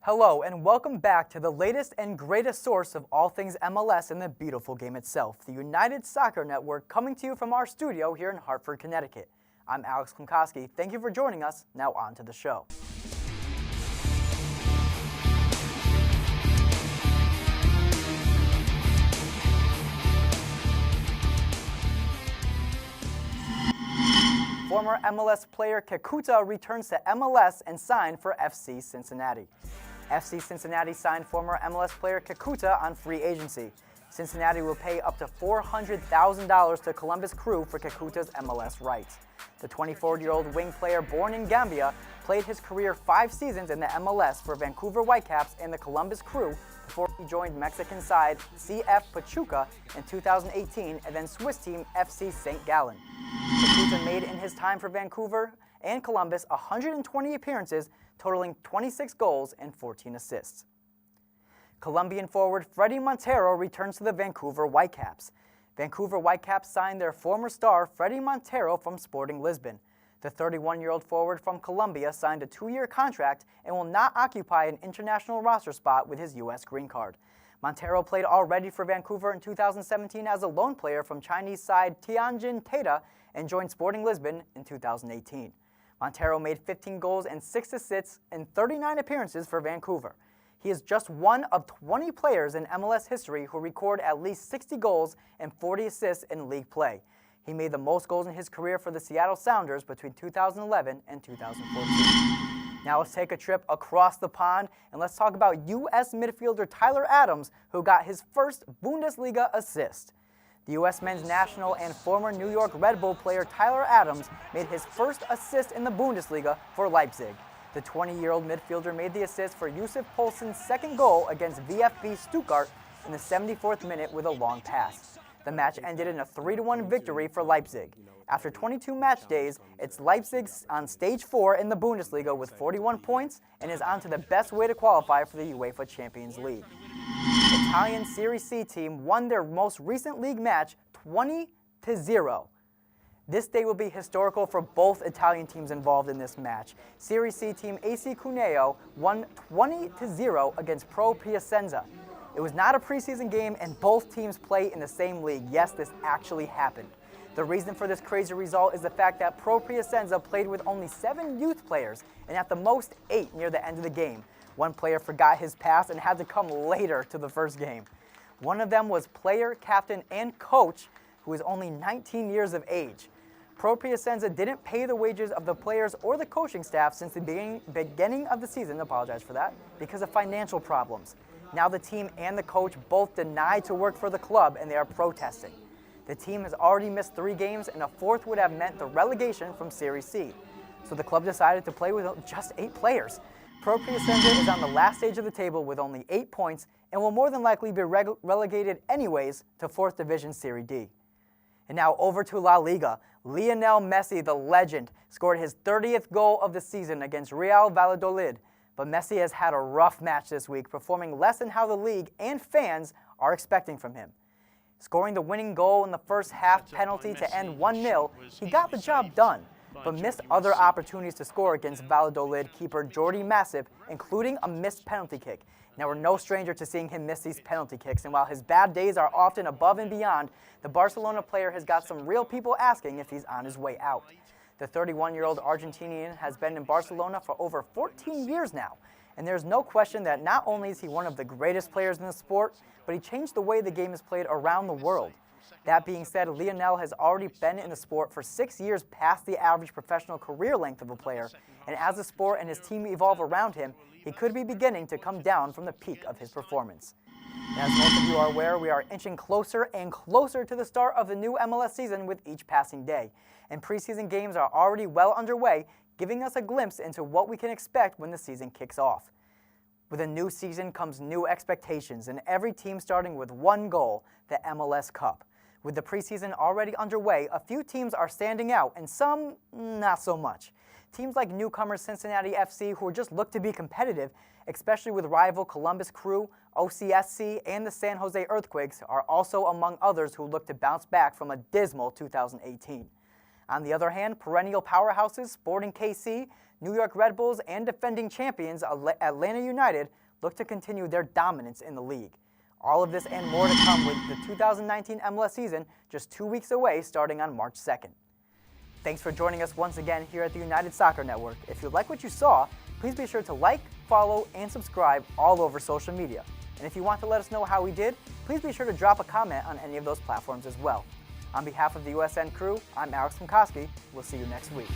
Hello and welcome back to the latest and greatest source of all things MLS and the beautiful game itself, the United Soccer Network, coming to you from our studio here in Hartford, Connecticut. I'm Alex Klimkowski. Thank you for joining us. Now on to the show. Former MLS player Kekuta returns to MLS and signed for FC Cincinnati. FC Cincinnati signed former MLS player Kekuta on free agency. Cincinnati will pay up to $400,000 to Columbus Crew for Kekuta's MLS rights. The 24-year-old wing player born in Gambia played his career 5 seasons in the MLS for Vancouver Whitecaps and the Columbus Crew before he joined Mexican side CF Pachuca in 2018 and then Swiss team FC St. Gallen. Kekuta made in his time for Vancouver and Columbus 120 appearances, totaling 26 goals and 14 assists. Colombian forward Fredy Montero returns to the Vancouver Whitecaps. Vancouver Whitecaps signed their former star Fredy Montero from Sporting Lisbon. The 31-year-old forward from Colombia signed a 2-year contract and will not occupy an international roster spot with his U.S. green card. Montero played already for Vancouver in 2017 as a loan player from Chinese side Tianjin Teda and joined Sporting Lisbon in 2018. Montero made 15 goals and 6 assists in 39 appearances for Vancouver. He is just one of 20 players in MLS history who record at least 60 goals and 40 assists in league play. He made the most goals in his career for the Seattle Sounders between 2011 and 2014. Now let's take a trip across the pond and let's talk about U.S. midfielder Tyler Adams, who got his first Bundesliga assist. The U.S. men's national and former New York Red Bull player Tyler Adams made his first assist in the Bundesliga for Leipzig. The 20-year-old midfielder made the assist for Yusuf Poulsen's second goal against VfB Stuttgart in the 74th minute with a long pass. The match ended in a 3-1 victory for Leipzig. After 22 match days, it's Leipzig on stage 4 in the Bundesliga with 41 points and is on to the best way to qualify for the UEFA Champions League. Italian Serie C team won their most recent league match 20-0. This day will be historical for both Italian teams involved in this match. Serie C team AC Cuneo won 20-0 against Pro Piacenza. It was not a preseason game and both teams play in the same league. Yes, this actually happened. The reason for this crazy result is the fact that Pro Piacenza played with only 7 youth players and at the most 8 near the end of the game. One player forgot his pass and had to come later to the first game. One of them was player, captain, and coach, who is only 19 years of age. Pro Piacenza didn't pay the wages of the players or the coaching staff since the beginning of the season, apologize for that, because of financial problems. Now the team and the coach both denied to work for the club and they are protesting. The team has already missed 3 games and a 4th would have meant the relegation from Serie C. So the club decided to play with just 8 players. Pro Piacenza is on the last stage of the table with only 8 points and will more than likely be relegated anyways to 4th Division Serie D. And now over to La Liga. Lionel Messi, the legend, scored his 30th goal of the season against Real Valladolid. But Messi has had a rough match this week, performing less than how the league and fans are expecting from him. Scoring the winning goal in the first half penalty to end 1-0, he got the job done, but missed other opportunities to score against Valladolid keeper Jordi Massip, including a missed penalty kick. Now, we're no stranger to seeing him miss these penalty kicks, and while his bad days are often above and beyond, the Barcelona player has got some real people asking if he's on his way out. The 31-year-old Argentinian has been in Barcelona for over 14 years now, and there's no question that not only is he one of the greatest players in the sport, but he changed the way the game is played around the world. That being said, Lionel has already been in the sport for 6 years past the average professional career length of a player, and as the sport and his team evolve around him, he could be beginning to come down from the peak of his performance. And as most of you are aware, we are inching closer and closer to the start of the new MLS season with each passing day, and preseason games are already well underway, giving us a glimpse into what we can expect when the season kicks off. With a new season comes new expectations, and every team starting with one goal, the MLS Cup. With the preseason already underway, a few teams are standing out and some not so much. Teams like newcomer Cincinnati FC, who just look to be competitive, especially with rival Columbus Crew, OCSC, and the San Jose Earthquakes, are also among others who look to bounce back from a dismal 2018. On the other hand, perennial powerhouses Sporting KC, New York Red Bulls and defending champions Atlanta United look to continue their dominance in the league. All of this and more to come with the 2019 MLS season just 2 weeks away starting on March 2nd. Thanks for joining us once again here at the United Soccer Network. If you like what you saw, please be sure to like, follow, and subscribe all over social media. And if you want to let us know how we did, please be sure to drop a comment on any of those platforms as well. On behalf of the USN crew, I'm Alex Mkoski. We'll see you next week.